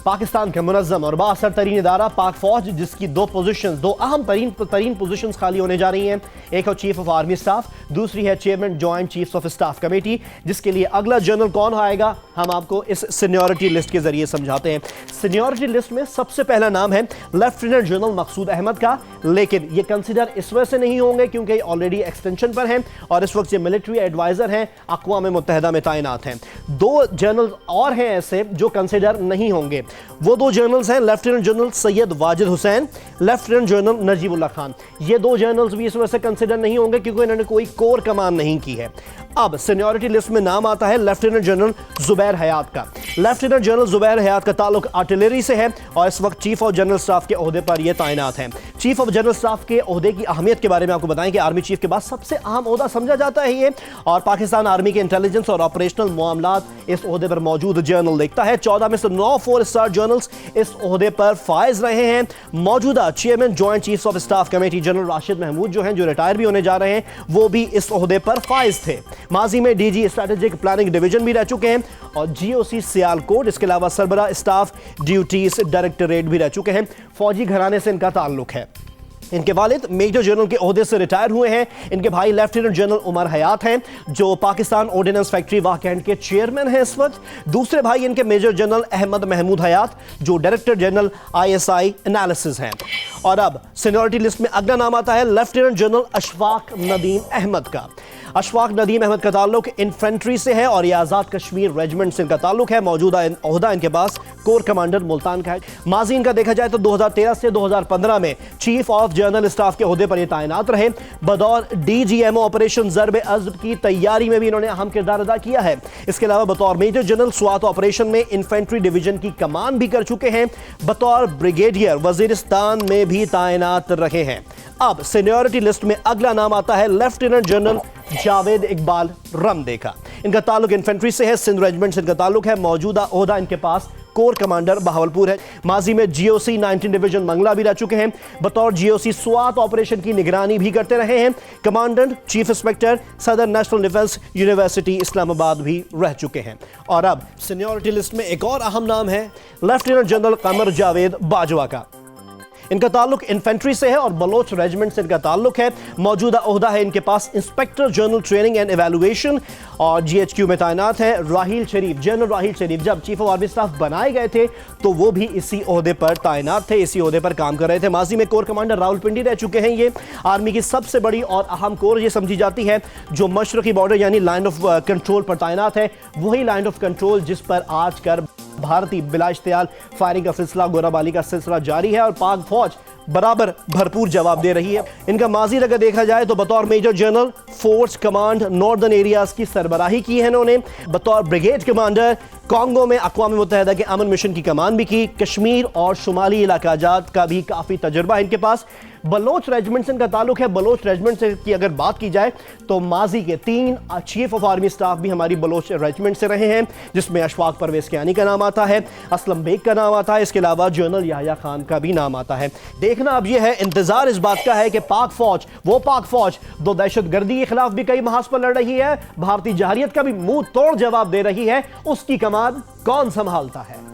पाकिस्तान का मुनज़्ज़म और बाअसर तरीन इदारा पाक फौज, जिसकी दो अहम तरीन पोजीशंस खाली होने जा रही हैं। एक है चीफ ऑफ आर्मी स्टाफ, दूसरी है chairman joint chiefs of staff committee, जिसके लिए अगला जनरल कौन आएगा हम आपको इस सीनियरिटी लिस्ट के जरिए समझाते हैं। सीनियरिटी लिस्ट में सबसे पहला नाम है लेफ्टिनेंट जनरल मकसूद अहमद का, लेकिन ये कंसिडर इस वजह से नहीं होंगे क्योंकि ऑलरेडी एक्सटेंशन पर हैं और इस वक्त ये मिलिट्री एडवाइजर हैं, अक़वाम मुत्तहिदा में तैनात हैं। दो जनरल और हैं ऐसे जो कंसिडर नहीं होंगे। वो दो जनरल्स हैं lieutenant general Syed Wajid Hussain, lieutenant general Najibullah Khan. ये दो जनरल्स भी इस वजह से कंसिडर नहीं होंगे क्योंकि इन्होंने कोई कोर कमान नहीं की है। अब सीनियरिटी लिस्ट में नाम आता है लेफ्टिनेंट जनरल जुबैर हयात का। लेफ्टिनेंट जनरल जुबैर हयात का ताल्लुक आर्टिलरी से है और इस वक्त चीफ ऑफ जनरल स्टाफ के ओहदे पर यह तैनात हैं। चीफ ऑफ जनरल स्टाफ के ओहदे की अहमियत के बारे में आपको बताएं कि आर्मी चीफ के बाद सबसे अहम ओहदा समझा जाता है ये, और पाकिस्तान आर्मी के इंटेलिजेंस और ऑपरेशनल मामलात इस ओहदे पर मौजूद जनरल देखता है। 14 में से 9 4 स्टार जनरल्स इस ओहदे पर फाइज रहे हैं। मौजूदा chairman joint chiefs of staff committee general Rashid Mahmood जो हैं, जो रिटायर भी होने जा रहे हैं, वो भी इस ओहदे पर फाइज थे। माजी में डीजी स्ट्रेटेजिक प्लानिंग डिवीजन भी रह चुके हैं और जीओसी सियालकोट, इसके अलावा सरबरा स्टाफ ड्यूटीज डायरेक्टरेट भी रह चुके हैं। फौजी घराने से इनका ताल्लुक है। इनके वालिद मेजर जनरल के ओहदे से रिटायर हुए हैं। इनके भाई लेफ्टिनेंट जनरल उमर हयात हैं जो पाकिस्तान ऑर्डिनेंस फैक्ट्री वाह कैंट के चेयरमैन हैं इस वक्त। दूसरे भाई इनके मेजर जनरल अहमद महमूद हयात जो डायरेक्टर जनरल ISI एनालिसिस हैं। और अब सीनियरिटी लिस्ट में अगला नाम आता है लेफ्टिनेंट जनरल अशफाक नदीम अहमद का। अशफाक नदीम अहमद का ताल्लुक इन्फेंट्री से है और ये आज़ाद कश्मीर रेजिमेंट से इनका ताल्लुक है। मौजूदा ओहदा इनके पास कोर कमांडर मुल्तान का है। माजी इनका देखा जाए तो 2013 से 2015 में चीफ ऑफ जनरल स्टाफ के ओहदे पर ये तैनात रहे। बतौर DGMO ऑपरेशन ज़र्ब अज़ब की तैयारी में भी इन्होंने अहम किरदार अदा किया है। इसके अलावा बतौर मेजर जनरल स्वात ऑपरेशन में इन्फेंट्री डिवीजन की कमान भी कर चुके हैं। बतौर ब्रिगेडियर वजीरिस्तान में भी तैनात रहे हैं। अब सीनियरिटी लिस्ट में अगला नाम आता है लेफ्टिनेंट जनरल जावेद इकबाल रमदे का। इनका ताल्लुक इन्फेंट्री से है, सिंध रेजिमेंट से इनका ताल्लुक है। मौजूदा ओहदा इनके पास कोर कमांडर बहावलपुर है। माजी में GOC 19 डिवीजन मंगला भी रह चुके हैं। बतौर GOC स्वात ऑपरेशन की निगरानी भी करते रहे हैं। कमांडेंट चीफ इंस्पेक्टर सदर नेशनल डिफेंस यूनिवर्सिटी इस्लामाबाद भी रह चुके हैं। और अब सीनियरिटी लिस्ट में एक और अहम नाम है लेफ्टिनेंट जनरल कमर जावेद बाजवा का। इनका ताल्लुक इन्फेंट्री से है और बलोच रेजिमेंट से इनका ताल्लुक है। मौजूदा ओहदा है इनके पास inspector general training and evaluation और GHQ में तैनात है। राहील शरीफ, जनरल राहील शरीफ जब चीफ ऑफ आर्मी स्टाफ बनाए गए थे तो वो भी इसी ओहदे पर तैनात थे, इसी ओहदे पर काम कर रहे थे। माजी में कोर कमांडर रावलपिंडी रह चुके हैं। ये आर्मी की सबसे बड़ी और अहम कोर ये समझी जाती है जो मशरकी बॉर्डर यानी लाइन ऑफ कंट्रोल पर तैनात है। वही लाइन ऑफ कंट्रोल जिस पर आजकल भारतीय बिला इश्तियाल फायरिंग का सिलसिला, गोराबारी का सिलसिला जारी है और पाक फौज बराबर भरपूर जवाब दे रही है। इनका माजी अगर देखा जाए तो बतौर major general force command northern areas की सरबराही की है इन्होंने। बतौर ब्रिगेड कमांडर कांगो में अक़वाम मुत्तहिदा के अमन मिशन की कमान भी की। कश्मीर और शुमाली इलाका जात का भी काफ़ी तजुर्बा है इनके पास। बलोच रेजिमेंट से इनका ताल्लुक है। बलोच रेजिमेंट से की अगर बात की जाए तो माजी के 3 चीफ ऑफ आर्मी स्टाफ भी हमारी बलोच रेजिमेंट से रहे हैं, जिसमें अशफाक परवेज कियानी का नाम आता है, असलम बेग का नाम आता है, इसके अलावा जनरल याह्या खान का भी नाम आता है। देखना अब यह है, इंतजार इस बात का है कि पाक फौज दो दहशत गर्दी के खिलाफ भी कई महाज पर लड़ रही है, भारतीय जहरियत का भी मुंह तोड़ जवाब दे रही है, उसकी कमान कौन संभालता है।